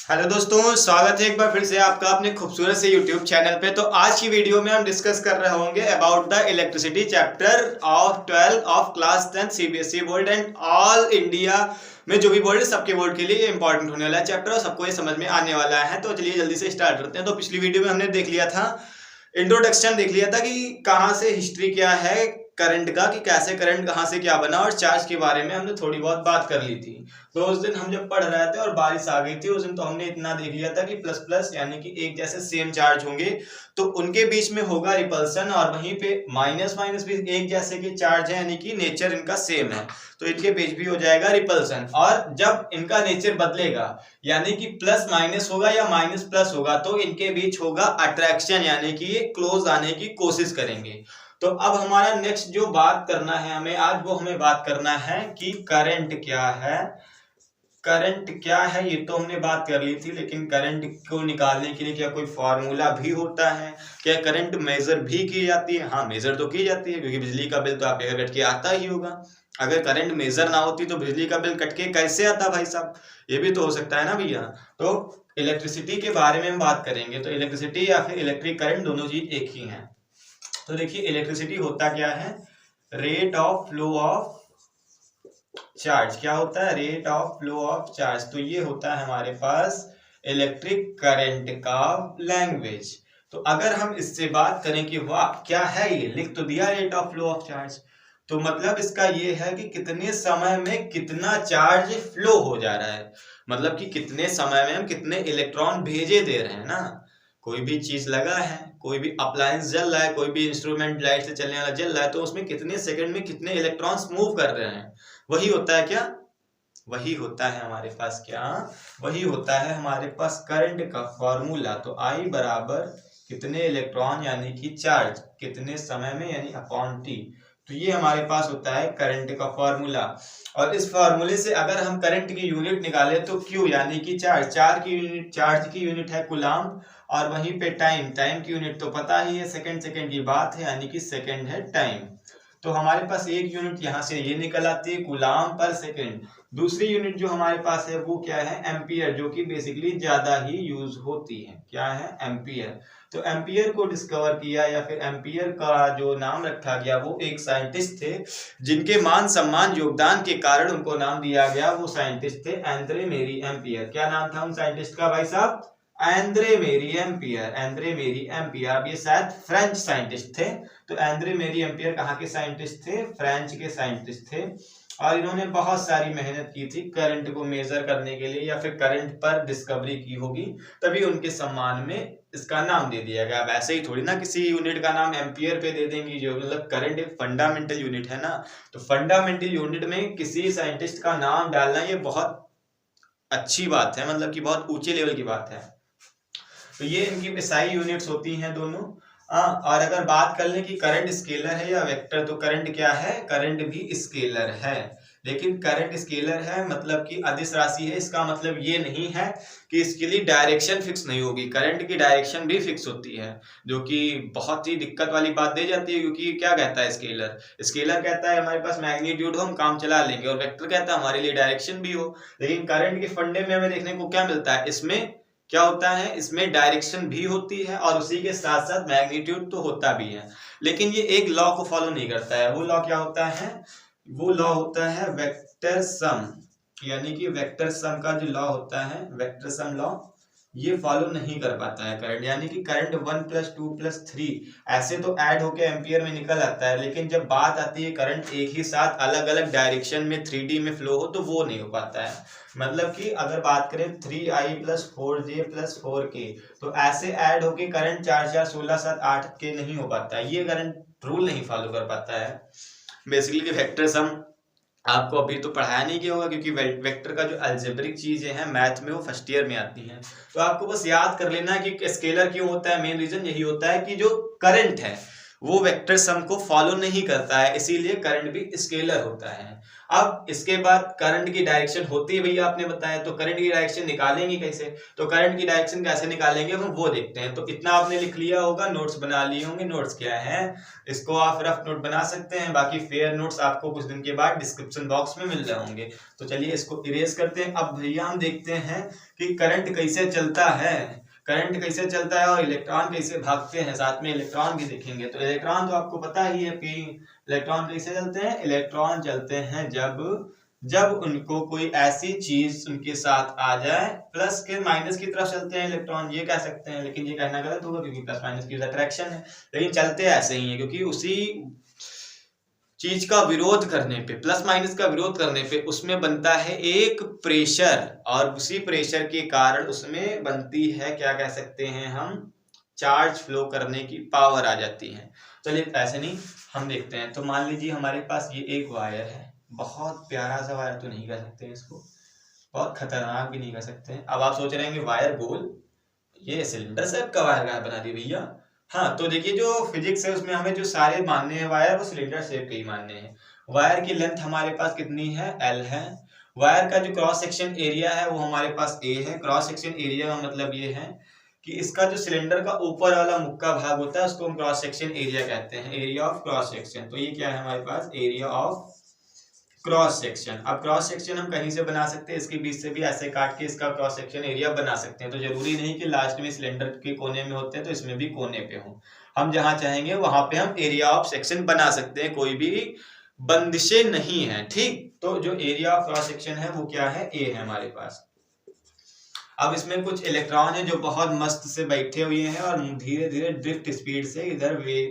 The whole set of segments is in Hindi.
हेलो दोस्तों, स्वागत है एक बार फिर से आपका अपने खूबसूरत से YouTube चैनल पे। तो आज की वीडियो में हम डिस्कस कर रहे होंगे about the electricity chapter of 12 of class 10 CBSE board and all India में जो भी बोर्ड है सबके बोर्ड के लिए इंपॉर्टेंट होने वाला है चैप्टर और सबको ये समझ में आने वाला है। तो चलिए जल्दी से स्टार्ट करते हैं। तो पिछली वीडियो में हमने देख लिया था, इंट्रोडक्शन देख लिया था कि कहाँ से हिस्ट्री क्या है करंट का, कि कैसे करंट कहाँ से क्या बना, और चार्ज के बारे में हमने थोड़ी बहुत बात कर ली थी। तो उस दिन हम जब पढ़ रहे थे और बारिश आ गई थी उस दिन, तो हमने इतना देख लिया था कि प्लस प्लस यानी कि एक जैसे सेम चार्ज होंगे तो उनके बीच में होगा रिपल्सन, और वहीं पे माइनस माइनस भी एक जैसे के चार्ज है यानी कि नेचर इनका सेम है, तो इनके बीच भी हो जाएगा रिपल्सन। और जब इनका नेचर बदलेगा यानी कि प्लस माइनस होगा या माइनस प्लस होगा तो इनके बीच होगा अट्रैक्शन, यानी कि ये क्लोज आने की कोशिश करेंगे। तो अब हमारा नेक्स्ट जो बात करना है हमें आज, वो हमें बात करना है कि करंट क्या है। करंट क्या है ये तो हमने बात कर ली थी, लेकिन करंट को निकालने के लिए क्या कोई फॉर्मूला भी होता है? क्या करंट मेजर भी की जाती है? हाँ, मेजर तो की जाती है, क्योंकि बिजली का बिल तो आप कट के आता ही होगा। अगर करंट मेजर ना होती तो बिजली का बिल कट के कैसे आता भाई साहब? ये भी तो हो सकता है ना भैया। तो इलेक्ट्रिसिटी के बारे में हम बात करेंगे, तो इलेक्ट्रिसिटी या फिर इलेक्ट्रिक करंट दोनों चीज एक ही है। तो देखिए, इलेक्ट्रिसिटी होता क्या है? Rate of flow of charge. क्या होता है? Rate of flow of charge. तो ये होता है हमारे पास इलेक्ट्रिक करंट का लैंग्वेज। तो अगर हम इससे बात करें कि वाह क्या है, ये लिख तो दिया rate of flow of charge, तो मतलब इसका ये है कि कितने समय में कितना चार्ज फ्लो हो जा रहा है, मतलब कि कितने समय में हम कितने इलेक्ट्रॉन भेजे दे रहे हैं ना। कोई भी चीज लगा है, कोई भी अप्लायंस जल रहा है, कोई भी इंस्ट्रूमेंट लाइट से चलने वाला जल रहा है, तो उसमें कितने सेकंड में कितने इलेक्ट्रॉन्स मूव कर रहे हैं, वही होता है क्या? वही होता है हमारे पास क्या? वही होता है हमारे पास करंट का फॉर्मूला। तो आई बराबर कितने इलेक्ट्रॉन यानी कि चार्ज कितने समय में यानी अपॉन टी। तो ये हमारे पास होता है करंट का फॉर्मूला। और इस फॉर्मूले से अगर हम करंट की यूनिट निकालें तो क्यू यानी कि चार्ज की यूनिट है कूलाम, और वहीं पे टाइम की यूनिट तो पता ही है, सेकंड की बात है, यानी कि सेकंड है टाइम। तो हमारे पास एक यूनिट यहाँ से ये निकल आती है कूलाम पर सेकंड। दूसरी यूनिट जो हमारे पास है वो क्या है? एम्पियर, जो कि बेसिकली ज्यादा ही यूज होती है। क्या है? एम्पियर। तो एम्पियर को डिस्कवर किया या फिर एम्पियर का जो नाम रखा गया वो एक साइंटिस्ट थे, जिनके मान सम्मान योगदान के कारण उनको नाम दिया गया। वो साइंटिस्ट थे एंद्रे मेरी एम्पियर। क्या नाम था उन साइंटिस्ट का भाई साहब? एंद्रे मेरी एम्पियर। एंद्रे मेरी एम्पियर। अब ये शायद फ्रेंच साइंटिस्ट थे। तो एंद्रे मेरी एम्पियर कहाँ के साइंटिस्ट थे? फ्रेंच के साइंटिस्ट थे। और इन्होंने बहुत सारी मेहनत की थी करंट को मेजर करने के लिए, या फिर करंट पर डिस्कवरी की होगी, तभी उनके सम्मान में इसका नाम दे दिया गया। अब ऐसे ही थोड़ी ना किसी यूनिट का नाम एम्पियर पे दे देंगे, जो मतलब करंट एक फंडामेंटल यूनिट है ना। तो फंडामेंटल यूनिट में किसी साइंटिस्ट का नाम डालना ये बहुत अच्छी बात है, मतलब कि बहुत ऊंचे लेवल की बात है। तो ये इनकी SI यूनिट्स होती हैं दोनों। और अगर बात कर लें कि करंट स्केलर है या वेक्टर, तो करंट क्या है? करंट भी स्केलर है। लेकिन करंट स्केलर है मतलब कि अदिश राशि है, इसका मतलब ये नहीं है कि इसके लिए डायरेक्शन फिक्स नहीं होगी। करंट की डायरेक्शन भी फिक्स होती है, जो कि बहुत ही दिक्कत वाली बात दे जाती है, क्योंकि क्या कहता है स्केलर? स्केलर कहता है हमारे पास मैग्नीट्यूड हो, हम काम चला लेंगे, और वेक्टर कहता है हमारे लिए डायरेक्शन भी हो। लेकिन करंट के फंडे में हमें देखने को क्या मिलता है? इसमें क्या होता है? इसमें डायरेक्शन भी होती है और उसी के साथ साथ मैग्नीट्यूड तो होता भी है, लेकिन ये एक लॉ को फॉलो नहीं करता है। वो लॉ क्या होता है? वो लॉ होता है वेक्टर सम, यानी कि वेक्टर सम का जो लॉ होता है, वेक्टर सम लॉ, ये फॉलो नहीं कर पाता है करंट। यानी कि करंट 1 + 2 + 3 ऐसे तो ऐड होके एम्पियर में निकल आता है, लेकिन जब बात आती है करंट एक ही साथ अलग अलग डायरेक्शन में 3D में फ्लो हो, तो वो नहीं हो पाता है। मतलब कि अगर बात करें 3I + 4J + 4K, तो ऐसे ऐड होके करंट 4 4 16 7 8 के नहीं हो पाता है। ये करंट रूल नहीं फॉलो कर पाता है। बेसिकली वेक्टर सम आपको अभी तो पढ़ाया नहीं किया होगा, क्योंकि वेक्टर का जो अलजेब्रिक चीजें हैं मैथ में वो फर्स्ट ईयर में आती हैं। तो आपको बस याद कर लेना कि स्केलर क्यों होता है। मेन रीजन यही होता है कि जो करंट है वो वेक्टर सम को फॉलो नहीं करता है, इसीलिए करंट भी स्केलर होता है। अब इसके बाद करंट की डायरेक्शन होती है भैया आपने बताया, तो करंट की डायरेक्शन निकालेंगे कैसे, तो करंट की डायरेक्शन कैसे निकालेंगे हम वो देखते हैं। तो इतना आपने लिख लिया होगा, नोट्स बना लिए होंगे। नोट्स क्या है, इसको आप रफ नोट बना सकते हैं, बाकी फेयर नोट्स आपको कुछ दिन के बाद डिस्क्रिप्शन बॉक्स में मिल रहे होंगे। तो चलिए इसको इरेज करते हैं। अब भैया हम देखते हैं कि करंट कैसे चलता है, करंट कैसे चलता है और इलेक्ट्रॉन कैसे भागते हैं, साथ में इलेक्ट्रॉन भी देखेंगे। तो इलेक्ट्रॉन तो आपको पता ही है कि इलेक्ट्रॉन कैसे चलते हैं, इलेक्ट्रॉन चलते हैं जब उनको कोई ऐसी चीज उनके साथ आ जाए, प्लस के माइनस की तरफ चलते हैं इलेक्ट्रॉन, ये कह सकते हैं। लेकिन ये कहना गलत होगा क्योंकि प्लस माइनस की अट्रैक्शन है, लेकिन चलते ऐसे ही है क्योंकि उसी चीज का विरोध करने पे, प्लस माइनस का विरोध करने पे उसमें बनता है एक प्रेशर, और उसी प्रेशर के कारण उसमें बनती है, क्या कह सकते हैं हम, चार्ज फ्लो करने की पावर आ जाती है। चलिए ऐसे नहीं, हम देखते हैं। तो मान लीजिए हमारे पास ये एक वायर है, बहुत प्यारा सा वायर तो नहीं कह सकते इसको, बहुत खतरनाक भी नहीं कह सकते हैं। अब आप सोच रहे हैं कि वायर गोल, ये सिलेंडर शेप का वायर कहाँ बना दी भैया। हाँ, तो देखिए जो फिजिक्स है उसमें हमें जो सारे मानने हैं वायर, वो सिलेंडर शेप के ही मानने हैं। वायर की लेंथ हमारे पास कितनी है, L है। वायर का जो क्रॉस सेक्शन एरिया है वो हमारे पास A है। क्रॉस सेक्शन एरिया का मतलब ये है कि इसका जो सिलेंडर का ऊपर वाला मुक्का भाग होता है उसको हम क्रॉस सेक्शन एरिया कहते हैं, एरिया ऑफ क्रॉस सेक्शन। तो ये क्या है हमारे पास, एरिया ऑफ क्रॉस सेक्शन। अब क्रॉस सेक्शन हम कहीं से बना सकते हैं, इसके बीच से भी ऐसे काट के इसका क्रॉस सेक्शन एरिया बना सकते हैं। तो जरूरी नहीं कि लास्ट में सिलेंडर के कोने में होते हैं तो इसमें भी कोने पे हो, हम जहां चाहेंगे वहां पे हम एरिया ऑफ सेक्शन बना सकते हैं, कोई भी बंदिशें नहीं है। ठीक, तो जो एरिया ऑफ क्रॉस सेक्शन है वो क्या है, ए है हमारे पास। अब इसमें कुछ इलेक्ट्रॉन है जो बहुत मस्त से बैठे हुए हैं और धीरे धीरे ड्रिफ्ट स्पीड से इधर वे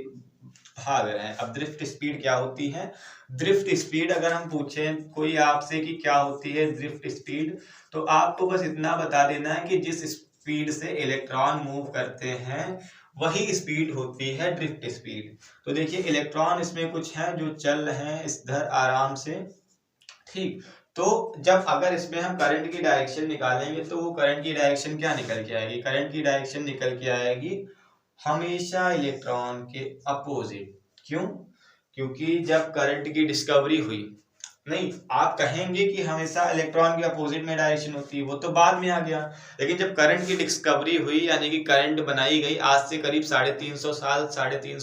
भाग रहे हैं। अब ड्रिफ्ट स्पीड क्या होती है, ड्रिफ्ट स्पीड अगर हम पूछें कोई आपसे कि क्या होती है ड्रिफ्ट स्पीड, तो आपको बस इतना बता देना है कि जिस स्पीड से इलेक्ट्रॉन मूव करते हैं वही स्पीड होती है ड्रिफ्ट स्पीड। तो देखिए इलेक्ट्रॉन इसमें कुछ है जो चल रहे हैं इधर आराम से, ठीक। तो जब अगर इसमें हम करंट की डायरेक्शन निकालेंगे तो वो करंट की डायरेक्शन क्या निकल के आएगी, करंट की डायरेक्शन निकल के आएगी हमेशा इलेक्ट्रॉन के अपोजिट। क्यों, क्योंकि जब करंट की डिस्कवरी हुई, नहीं आप कहेंगे कि हमेशा इलेक्ट्रॉन के अपोजिट में डायरेक्शन होती है, वो तो बाद में आ गया, लेकिन जब करंट की डिस्कवरी हुई यानी कि करंट बनाई गई आज से करीब 350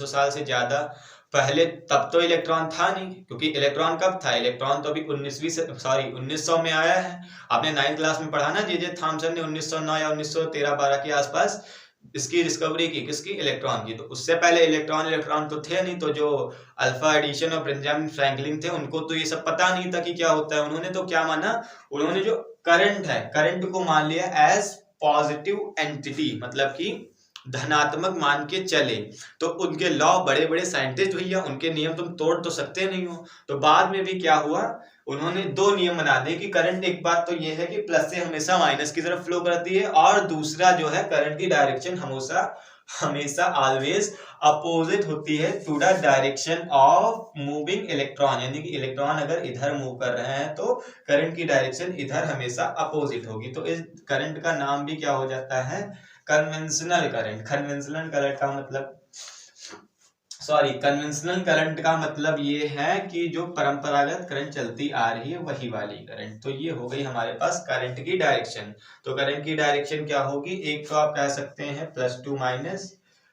साल से ज्यादा पहले, तब तो इलेक्ट्रॉन था नहीं। क्योंकि इलेक्ट्रॉन कब था, इलेक्ट्रॉन तो अभी 1900 में आया है। आपने 9th क्लास में पढ़ा ना, जे थॉमसन ने 1909 या 1913-12 के आसपास इसकी डिस्कवरी की, किसकी, इलेक्ट्रॉन की। तो उससे पहले इलेक्ट्रॉन तो थे नहीं। तो जो अल्फा एडिशन और बेंजामिन फ्रैंकलिन थे उनको तो ये सब पता नहीं था कि क्या होता है। उन्होंने तो क्या माना, उन्होंने जो करंट है, करंट को मान लिया एज पॉजिटिव एंटिटी, मतलब कि धनात्मक मान के चले। तो उनके लॉ, बड़े बड़े साइंटिस्ट भैया, उनके नियम तुम तोड़ तो सकते नहीं हो। तो बाद में भी क्या हुआ, उन्होंने 2 नियम बना दिए कि करंट, एक बात तो ये है कि प्लस से हमेशा माइनस की तरफ फ्लो करती है, और दूसरा जो है करंट की डायरेक्शन हमेशा ऑलवेज अपोजिट होती है to the direction of moving electron. यानी कि इलेक्ट्रॉन अगर इधर मूव कर रहे हैं तो करंट की डायरेक्शन इधर हमेशा अपोजिट होगी। तो इस करंट का नाम भी क्या हो जाता है, कन्वेंशनल करंट। कन्वेंशनल करंट का मतलब, कन्वेंशनल करंट का मतलब ये है कि जो परंपरागत करंट चलती आ रही है वही वाली करंट। तो ये हो गई हमारे पास करंट की डायरेक्शन। तो करंट की डायरेक्शन क्या होगी, एक तो आप कह सकते हैं प्लस टू माइनस,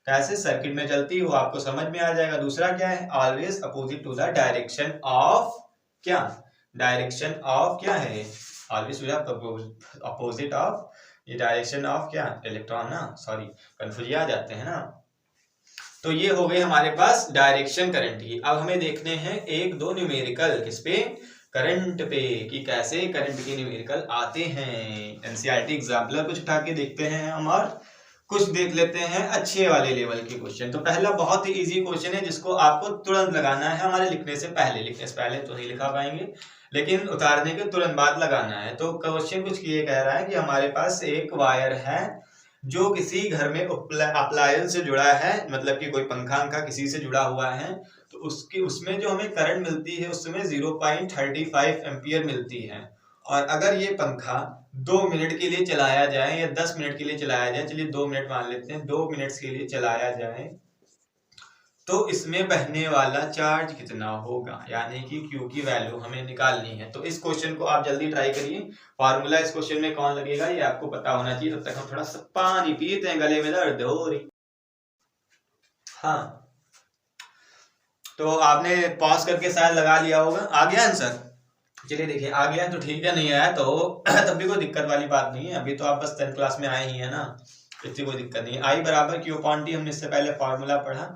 कैसे सर्किट में चलती है वो आपको समझ में आ जाएगा। दूसरा क्या है, always opposite to the direction of, क्या, डायरेक्शन ऑफ क्या है, ऑलवेज अपोजिट ऑफ, ये डायरेक्शन ऑफ क्या, इलेक्ट्रॉन ना, कंफ्यूज आ जाते हैं ना। तो ये हो गई हमारे पास डायरेक्शन करंट की। अब हमें देखने हैं 1-2 न्यूमेरिकल, किस पे, करंट पे, कि कैसे करंट के न्यूमेरिकल आते हैं। एनसीईआरटी एग्जाम्पलर कुछ उठा के देखते हैं हम, और कुछ देख लेते हैं अच्छे वाले लेवल के क्वेश्चन। तो पहला बहुत ही इजी क्वेश्चन है जिसको आपको तुरंत लगाना है, हमारे लिखने से पहले तो नहीं लिखा पाएंगे, लेकिन उतारने के तुरंत बाद लगाना है। तो क्वेश्चन कुछ ये कह रहा है कि हमारे पास एक वायर है जो किसी घर में अप्लायंस से जुड़ा है, मतलब कि कोई पंखा किसी से जुड़ा हुआ है, तो उसमें जो हमें करंट मिलती है उसमें 0.35 एम्पियर मिलती है। और अगर ये पंखा 2 मिनट के लिए चलाया जाए या 10 मिनट के लिए चलाया जाए, चलिए 2 मिनट मान लेते हैं, 2 मिनट के लिए चलाया जाए तो इसमें बहने वाला चार्ज कितना होगा, यानी कि Q की वैल्यू हमें निकालनी है। तो इस क्वेश्चन को आप जल्दी ट्राई करिए। फॉर्मूला इस क्वेश्चन में कौन लगेगा ये आपको पता होना चाहिए। तब तक हम थोड़ा सा पानी पीते हैं, गले में दर्द हो रही। हाँ, तो आपने पॉज करके शायद लगा लिया होगा। आ गया आंसर? चलिए देखिए, आ गया तो ठीक है, नहीं आया तो तब भी कोई दिक्कत वाली बात नहीं है। अभी तो आप बस 10th क्लास में आए ही है ना, इतनी कोई दिक्कत नहीं है। आई बराबर Q अपॉन T हमने इससे पहले फॉर्मूला पढ़ा,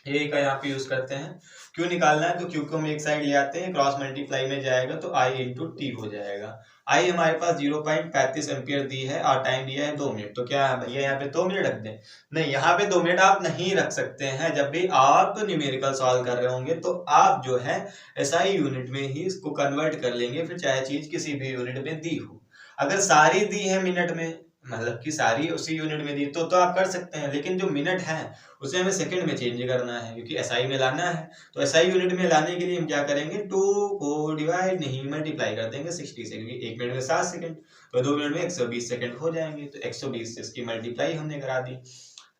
ये का यहाँ पे यूज करते हैं। क्यों निकालना है तो Q को हम एक साइड ले आते हैं, क्रॉस मल्टीप्लाई में जाएगा तो I इंटू टी हो जाएगा। आई हमारे पास 0.35 एम्पियर दी है और टाइम दिया है 2 मिनट। तो क्या है भैया यहाँ पे 2 मिनट रख दें? नहीं, यहाँ पे 2 मिनट आप नहीं रख सकते हैं। जब भी आप न्यूमेरिकल सॉल्व कर रहे होंगे तो आप जो है SI यूनिट में ही इसको कन्वर्ट कर लेंगे, फिर चाहे चीज किसी भी यूनिट में दी हो। अगर सारी दी है मिनट में, मतलब कि सारी उसी यूनिट में दी, तो आप कर सकते हैं। लेकिन जो मिनट है उसे हमें सेकंड में चेंज करना है, क्योंकि SI में लाना है। तो SI यूनिट में लाने के लिए हम क्या करेंगे, 2 को डिवाइड नहीं मल्टीप्लाई कर देंगे 60 से, क्योंकि 1 मिनट में 7 सेकंड, तो 2 मिनट में 120 सेकंड हो जाएंगे। तो 120 से इसकी मल्टीप्लाई हमने करा दी।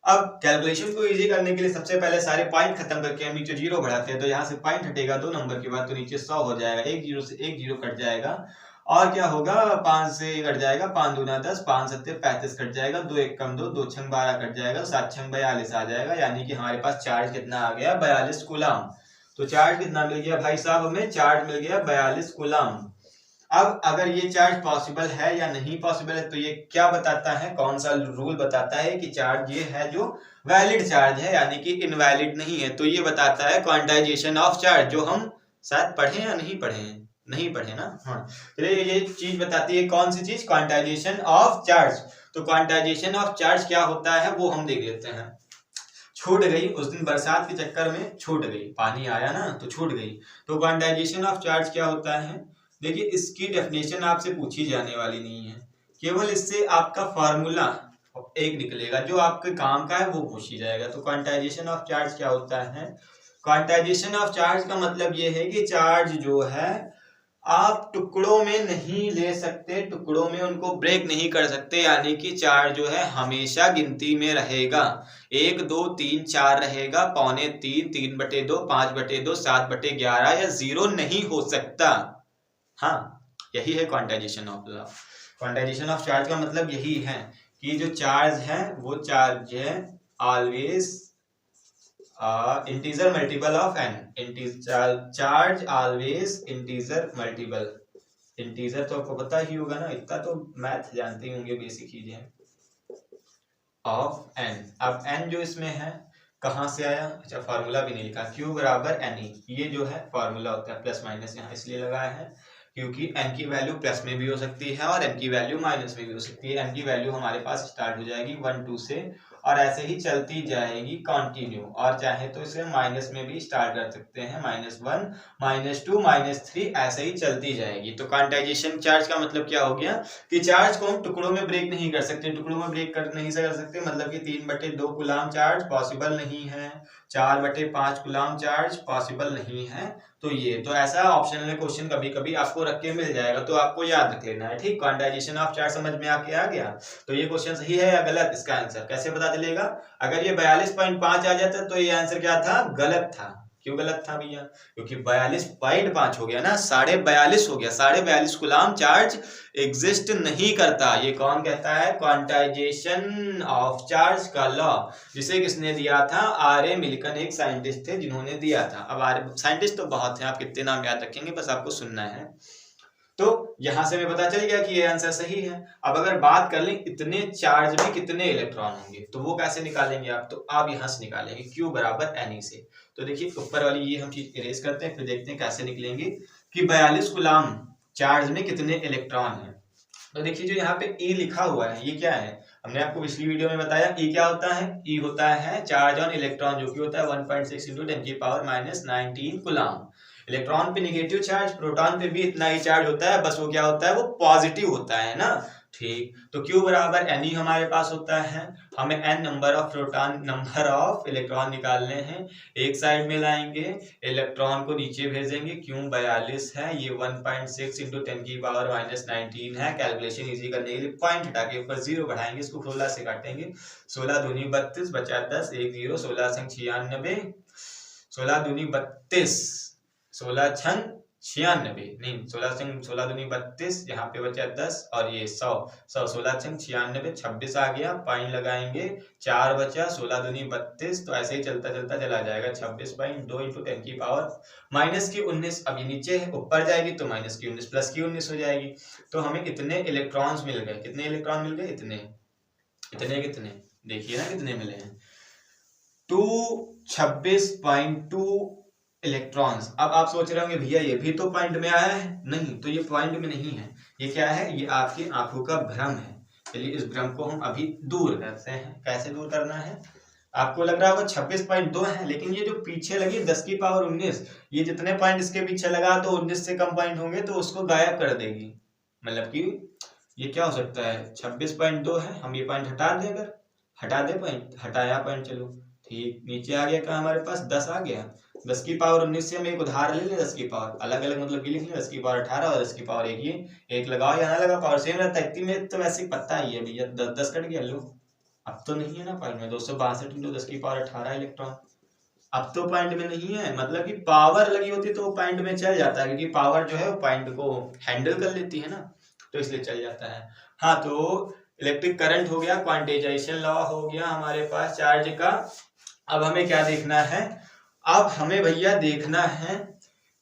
अब कैलकुलेशन को इजी करने के लिए सबसे पहले सारे पॉइंट खत्म करके हम नीचे 0 बढ़ाते हैं। तो यहाँ से पॉइंट हटेगा 2 नंबर के बाद, तो नीचे 100 हो जाएगा। 1 0 से 1 0 कट जाएगा और क्या होगा, 5 से कट जाएगा, 5 दूना 10, 5 सत्ते 35 कट जाएगा, 2 1 कम 2, 2 छंग 12 कट जाएगा, 7 छंग 42 आ जाएगा। यानी कि हमारे पास चार्ज कितना आ गया, 42 कूलम। तो चार्ज कितना मिल गया भाई साहब, हमें चार्ज मिल गया 42 कूलम। अब अगर ये चार्ज पॉसिबल है या नहीं पॉसिबल है, तो ये क्या बताता है, कौन सा रूल बताता है कि चार्ज ये है जो वैलिड चार्ज है, यानी कि इनवैलिड नहीं है। तो ये बताता है क्वांटाइजेशन ऑफ चार्ज, जो हम शायद पढ़े या नहीं पढ़े हैं, नहीं पढ़े ना। हाँ, चलिए ये चीज बताती है, कौन सी चीज, क्वांटाइजेशन ऑफ चार्ज। तो क्वांटाइजेशन ऑफ चार्ज क्या होता है वो हम देख लेते हैं। छूट गई उस दिन बरसात के चक्कर में, छूट गई, पानी आया ना तो छूट गई। तो क्वांटाइजेशन ऑफ चार्ज क्या होता है, देखिए इसकी डेफिनेशन आपसे पूछी जाने वाली नहीं है, केवल इससे आपका फॉर्मूला एक निकलेगा जो आपके काम का है, वो पूछी जाएगा। तो क्वांटाइजेशन ऑफ चार्ज क्या होता है, क्वांटाइजेशन ऑफ चार्ज का मतलब ये है कि चार्ज जो है आप टुकड़ों में नहीं ले सकते, टुकड़ों में उनको ब्रेक नहीं कर सकते, यानी कि चार्ज जो है हमेशा गिनती में रहेगा। 1 2 3 4 रहेगा, पौने 3, 3/2, 5/2, 7/11 या 0 नहीं हो सकता। हाँ, यही है quantization of law. Quantization of charge का मतलब यही है कि जो चार्ज है वो चार्ज है always integer multiple of n। Charge always integer multiple, integer तो आपको पता ही होगा ना, इतना तो मैथ जानते ही होंगे, बेसिक चीजें, ऑफ n। अब n जो इसमें है कहाँ से आया, अच्छा फॉर्मूला भी नहीं लिखा, Q बराबर NE, ये जो है फॉर्मूला होता है, प्लस माइनस यहाँ इसलिए लगाया है क्योंकि n की वैल्यू प्लस में भी हो सकती है और n की वैल्यू माइनस में भी हो सकती है। n की वैल्यू हमारे पास स्टार्ट हो जाएगी 1 2 से और ऐसे ही चलती जाएगी कंटिन्यू, और चाहे तो इसे माइनस में भी स्टार्ट कर सकते हैं, -1 -2 -3 ऐसे ही चलती जाएगी। तो क्वांटाइजेशन चार्ज का मतलब क्या हो गया कि चार्ज को हम टुकड़ों में ब्रेक नहीं कर सकते, टुकड़ों में ब्रेक कर नहीं कर सकते, मतलब कि 3/2 कूलम चार्ज पॉसिबल नहीं है, 4/5 कूलम चार्ज पॉसिबल नहीं है। तो ये तो ऐसा ऑप्शनल में क्वेश्चन कभी कभी आपको रख के मिल जाएगा, तो आपको याद रख लेना है, ठीक। क्वांटाइजेशन ऑफ चार्ज समझ में आ गया। तो ये क्वेश्चन सही है या गलत, इसका आंसर कैसे पता चलेगा, अगर ये 42.5 आ जाता तो ये आंसर क्या था, गलत था। क्यों गलत था भैया, क्योंकि 42.5 हो गया ना, 42.5 हो गया, 42.5 कूलम चार्ज एग्जिस्ट नहीं करता। ये कौन कहता है, क्वांटाइजेशन ऑफ चार्ज का लॉ, जिसे किसने दिया था, आर.ए. मिल्टन एक साइंटिस्ट थे जिन्होंने दिया था। अब साइंटिस्ट तो बहुत हैं, आप कितने नाम याद रखेंगे, बस आपको सुनना है। तो यहां से हमें पता चल गया कि ये आंसर सही है। अब अगर बात कर लें इतने चार्ज में कितने इलेक्ट्रॉन होंगे, तो वो कैसे निकालेंगे आप, तो आप यहां से निकालेंगे Q बराबर Ne से। तो देखिए ऊपर वाली ये हम चीज इरेज करते हैं, फिर देखते हैं कैसे निकलेंगे कि 42 कूलम चार्ज में कितने इलेक्ट्रॉन हैं। तो देखिए जो यहाँ पे E लिखा हुआ है, ये क्या है, हमने आपको पिछली वीडियो में बताया E क्या होता है, E होता है चार्ज ऑन इलेक्ट्रॉन, जो कि होता है 1.6 × 10⁻⁻19 कूलम। इलेक्ट्रॉन पे नेगेटिव चार्ज, प्रोटॉन पे भी इतना ही चार्ज होता है, बस वो क्या होता है, वो पॉजिटिव होता है ना, ठीक। तो Q बराबर Ne हमारे पास होता है, हमें n नंबर ऑफ इलेक्ट्रॉन निकालने हैं। एक साइड में लाएंगे, इलेक्ट्रॉन को नीचे भेजेंगे, क्यों 42 है, ये 1.6 × 10⁻⁻19 है। कैलकुलेशन इजी करने के लिए पॉइंट हटा के ऊपर 0 बढ़ाएंगे, इसको 16 से काटेंगे, 16 दूनी 32 बचा 10, 1 0, 16 संग 96, 16 दूनी 32, 16 छंग 96, नहीं 16 दूनी 32, यहाँ पे बचा 10 और ये 100, 16 छंग 96, 26 आ गया, पॉइंट लगाएंगे, 4 बचा, 16 दूनी 32, तो ऐसे ही चलता चलता चला जाएगा। 26.2 इंटू 10 की पावर माइनस की 19, अभी नीचे है, ऊपर जाएगी तो माइनस की 19 प्लस की 19 हो जाएगी। तो हमें कितने इलेक्ट्रॉन्स मिल गए, कितने इलेक्ट्रॉन मिल गए, इतने कितने देखिए ना कितने मिले हैं, 26.2 इलेक्ट्रॉन्स। अब आप सोच रहे होंगे भैया ये भी तो पॉइंट में आया है, नहीं, तो ये पॉइंट में नहीं है, ये क्या है, ये आपकी आंखों का भ्रम है। चलिए इस भ्रम को हम अभी दूर करते हैं। कैसे दूर करना है, आपको लग रहा होगा 26.2 है, लेकिन ये जो पीछे लगी 10 की पावर 19, ये जितने पॉइंट इसके पीछे लगा तो 19 से कम पॉइंट होंगे तो उसको गायब कर देगी। मतलब कि ये क्या हो सकता है, 26.2 है, हम ये पॉइंट हटा दें, अगर हटा दे पॉइंट, हटाया पॉइंट, चलो ठीक, नीचे आ गया, कहा हमारे पास 10 आ गया। 10 की पावर 19 से हम एक उदाहरण ले लें, 10 की पावर अलग अलग मतलब की लिख लें, 10 की पावर 18 और 10 की पावर 1, ये एक लगाओ या ना लगा पावर सेम रहता है। इतनी में तो वैसे ही पता ही है भैया, 10 कट गया, लो अब तो नहीं है ना पॉइंट में, 262 इंटू 10 की पावर 18 इलेक्ट्रॉन, अब तो पॉइंट में नहीं है। मतलब कि पावर लगी होती तो पॉइंट में चल जाता है, क्योंकि पावर जो है वो पॉइंट को हैंडल कर लेती है ना, तो इसलिए चल जाता है। हाँ, तो इलेक्ट्रिक करंट हो गया, क्वांटाइजेशन लॉ हो गया हमारे पास चार्ज का। अब हमें क्या देखना है, अब हमें भैया देखना है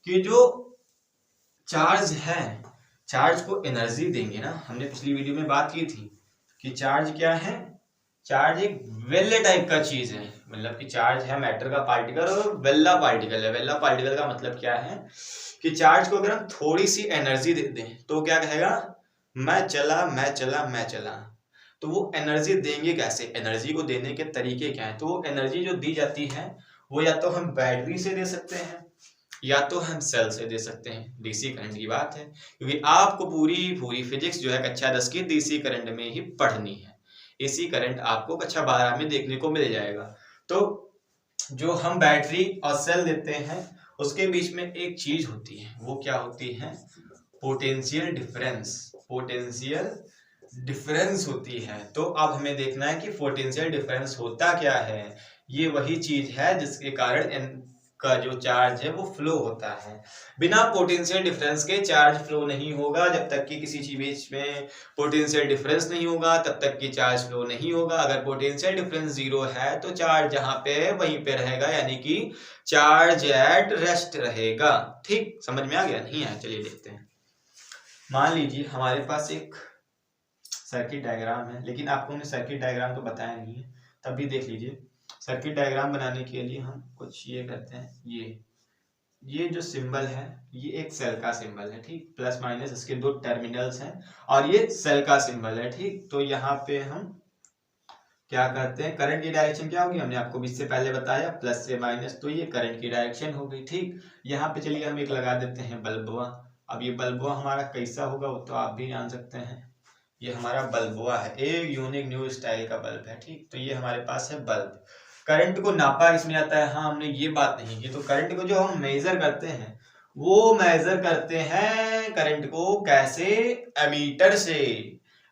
कि जो चार्ज है, चार्ज को एनर्जी देंगे ना, हमने पिछली वीडियो में बात की थी कि चार्ज क्या है, चार्ज एक वेल टाइप का चीज है। मतलब कि चार्ज है मैटर का पार्टिकल और वेल्ला पार्टिकल है। वेल्ला पार्टिकल का मतलब क्या है कि चार्ज को अगर हम थोड़ी सी एनर्जी दे दें तो क्या कहेगा, मैं चला मैं चला मैं चला। तो वो एनर्जी देंगे कैसे, एनर्जी को देने के तरीके क्या है, तो वो एनर्जी जो दी जाती है वो या तो हम बैटरी से दे सकते हैं या तो हम सेल से दे सकते हैं। डीसी करंट की बात है, क्योंकि आपको पूरी फिजिक्स जो है कक्षा 10 की डीसी करंट में ही पढ़नी है। एसी करंट आपको कक्षा 12 में देखने को मिल जाएगा। तो जो हम बैटरी और सेल देते हैं उसके बीच में एक चीज होती है, वो क्या होती है, पोटेंशियल डिफरेंस। पोटेंशियल डिफरेंस होती है। तो अब हमें देखना है कि पोटेंशियल डिफरेंस होता क्या है। ये वही चीज है जिसके कारण का जो चार्ज है वो फ्लो होता है। बिना पोटेंशियल डिफरेंस के चार्ज फ्लो नहीं होगा। जब तक कि किसी चीज बीच में पोटेंशियल डिफरेंस नहीं होगा तब तक कि चार्ज फ्लो नहीं होगा। अगर पोटेंशियल डिफरेंस जीरो है तो चार्ज जहां पे है वहीं पे रहेगा, यानी कि चार्ज एट रेस्ट रहेगा। ठीक, समझ में आ गया? नहीं आया? चलिए देखते हैं। मान लीजिए हमारे पास एक सर्किट डायग्राम है, लेकिन आपको हमने सर्किट डायग्राम तो बताया नहीं है, तब भी देख लीजिए। सर्किट डायग्राम बनाने के लिए हम कुछ ये करते हैं, ये जो सिंबल है ये एक सेल का सिंबल है, ठीक, प्लस माइनस इसके दो टर्मिनल्स हैं और ये सेल का सिंबल है, ठीक। तो यहाँ पे हम क्या करते हैं, करंट की डायरेक्शन क्या होगी, हमने आपको इससे पहले बताया, प्लस से माइनस, तो ये करंट की डायरेक्शन हो गई, ठीक। यहाँ पे चलिए हम एक लगा देते हैं बल्बुआ। अब ये बल्बुआ हमारा कैसा होगा वो तो आप भी जान सकते हैं। ये हमारा बल्बुआ है, एक यूनिक न्यू स्टाइल का बल्ब है, ठीक। तो ये हमारे पास है बल्ब। करंट को नापा इसमें आता है, हाँ हमने ये बात नहीं की। तो करंट को जो हम मेजर करते हैं वो मेजर करते हैं करंट को कैसे, एमीटर से।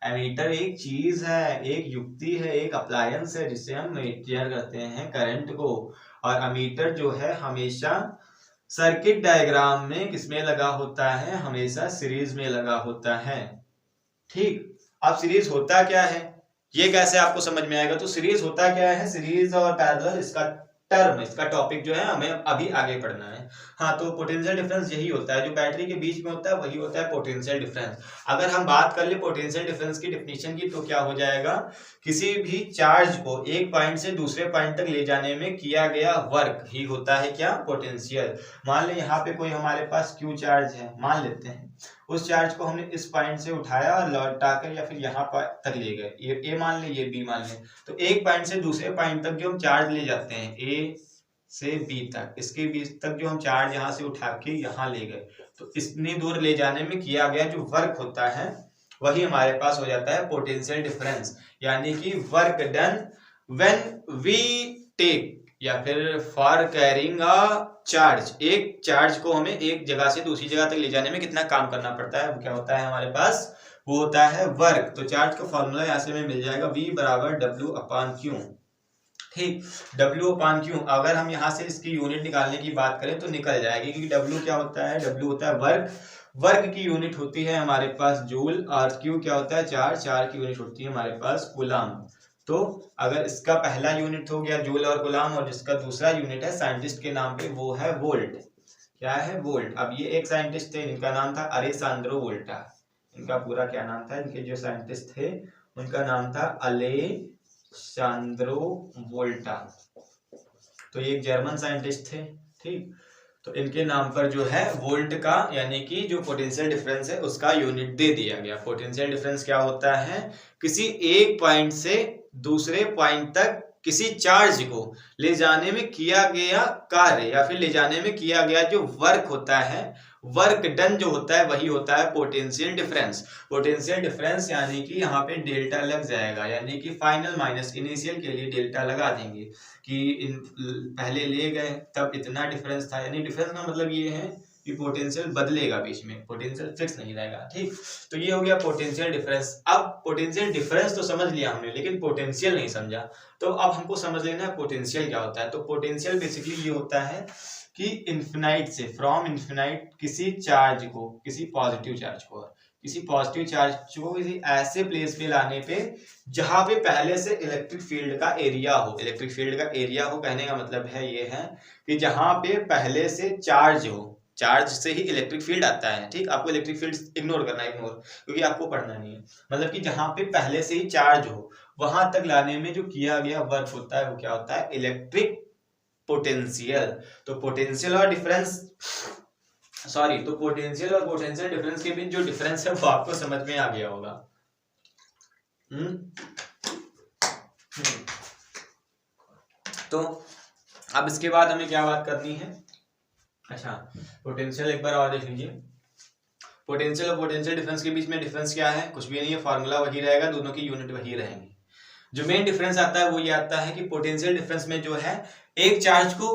एमीटर एक चीज है, एक युक्ति है, एक अप्लायंस है जिससे हम मेजर करते हैं करंट को। और एमीटर जो है हमेशा सर्किट डायग्राम में किसमें लगा होता है, हमेशा सीरीज में लगा होता है, ठीक। अब सीरीज होता क्या है ये कैसे आपको समझ में आएगा। तो सीरीज होता क्या है, सीरीज और पैरेलल, इसका टर्म, इसका टॉपिक जो है हमें अभी आगे पढ़ना है। हाँ, तो पोटेंशियल डिफरेंस यही होता है, जो बैटरी के बीच में होता है वही होता है पोटेंशियल डिफरेंस। अगर हम बात कर ले पोटेंशियल डिफरेंस की डेफिनेशन की तो क्या हो जाएगा, किसी भी चार्ज को एक पॉइंट से दूसरे पॉइंट तक ले जाने में किया गया वर्क ही होता है क्या, पोटेंशियल। मान ले यहाँ पे कोई हमारे पास क्यू चार्ज है, मान लेते हैं, उस चार्ज को हमने इस पॉइंट से उठाया और लौटाकर या फिर यहाँ तक ले गए, ये ए मान ले, ये बी मान ले। तो एक पॉइंट से दूसरे पॉइंट तक जो हम चार्ज ले जाते हैं ए से बी तक, इसके बीच तक जो हम चार्ज यहाँ से उठा के यहाँ ले गए, तो इतनी दूर ले जाने में किया गया जो वर्क होता है वही हमारे पास हो जाता है पोटेंशियल डिफरेंस। यानी कि work done when we take या फिर फॉर कैरिंग अ चार्ज, एक चार्ज को हमें एक जगह से दूसरी जगह तक ले जाने में कितना काम करना पड़ता है, वो क्या होता है हमारे पास, वो होता है वर्क। तो चार्ज का फॉर्मूला यहाँ से हमें मिल जाएगा, V बराबर W अपॉन Q। ठीक। W/Q अगर हम यहाँ से इसकी यूनिट निकालने की बात करें तो निकल जाएगी, क्योंकि W क्या होता है, W होता है वर्ग, वर्ग की यूनिट होती है हमारे पास जूल, और Q क्या होता है चार्ज, चार्ज की यूनिट होती है हमारे पास कूलाम। तो अगर इसका पहला यूनिट हो गया जूल और कूलाम, और जिसका दूसरा यूनिट है साइंटिस्ट के नाम पे वो है वोल्ट। क्या है, वोल्ट। अब ये एक साइंटिस्ट थे, इनका नाम था अलेसांद्रो वोल्टा। इनका पूरा क्या नाम था, इनके जो साइंटिस्ट थे उनका नाम था अलेसांद्रो वोल्टा। तो ये एक जर्मन साइंटिस्ट थे, ठीक। तो इनके नाम पर जो है वोल्ट का, यानी कि जो पोटेंशियल डिफरेंस है उसका यूनिट दे दिया गया। पोटेंशियल डिफरेंस क्या होता है, किसी एक पॉइंट से दूसरे पॉइंट तक किसी चार्ज को ले जाने में किया गया कार्य, या फिर ले जाने में किया गया जो वर्क होता है, वर्क डन जो होता है वही होता है पोटेंशियल डिफरेंस। पोटेंशियल डिफरेंस यानी कि यहाँ पे डेल्टा लग जाएगा, यानी कि फाइनल माइनस इनिशियल के लिए डेल्टा लगा देंगे कि पहले ले गए तब इतना डिफरेंस था, यानी डिफरेंस का मतलब ये है कि पोटेंशियल बदलेगा बीच में, पोटेंशियल फिक्स नहीं रहेगा, ठीक। तो ये हो गया पोटेंशियल डिफरेंस। अब पोटेंशियल डिफरेंस तो समझ लिया हमने, लेकिन पोटेंशियल नहीं समझा। तो अब हमको समझ लेना है पोटेंशियल क्या होता है। तो पोटेंशियल बेसिकली ये होता है कि इन्फिनाइट से, फ्रॉम इन्फिनाइट किसी चार्ज को, किसी पॉजिटिव चार्ज को, किसी पॉजिटिव चार्ज को किसी ऐसे प्लेस पे लाने पे जहां पे पहले से इलेक्ट्रिक फील्ड का एरिया हो। इलेक्ट्रिक फील्ड का एरिया हो कहने का मतलब है ये है कि जहां पे पहले से चार्ज हो, चार्ज से ही इलेक्ट्रिक फील्ड आता है, ठीक। आपको इलेक्ट्रिक फील्ड इग्नोर करना है, इग्नोर, क्योंकि आपको पढ़ना नहीं है। मतलब कि जहां पे पहले से ही चार्ज हो वहां तक लाने में जो किया गया वर्क होता है वो क्या होता है, इलेक्ट्रिक पोटेंशियल। तो पोटेंशियल और डिफरेंस, सॉरी, तो पोटेंशियल और पोटेंशियल डिफरेंस के बीच जो डिफरेंस है वो आपको समझ में आ गया होगा। तो अब इसके बाद हमें क्या बात करनी है, अच्छा, पोटेंशियल एक बार और देख लीजिए। पोटेंशियल और पोटेंशियल डिफरेंस के बीच में डिफरेंस क्या है, कुछ भी नहीं है, फॉर्मूला वही रहेगा, दोनों की यूनिट वही रहेंगी। जो मेन डिफरेंस आता है वो ये आता है कि पोटेंशियल डिफरेंस में जो है एक चार्ज को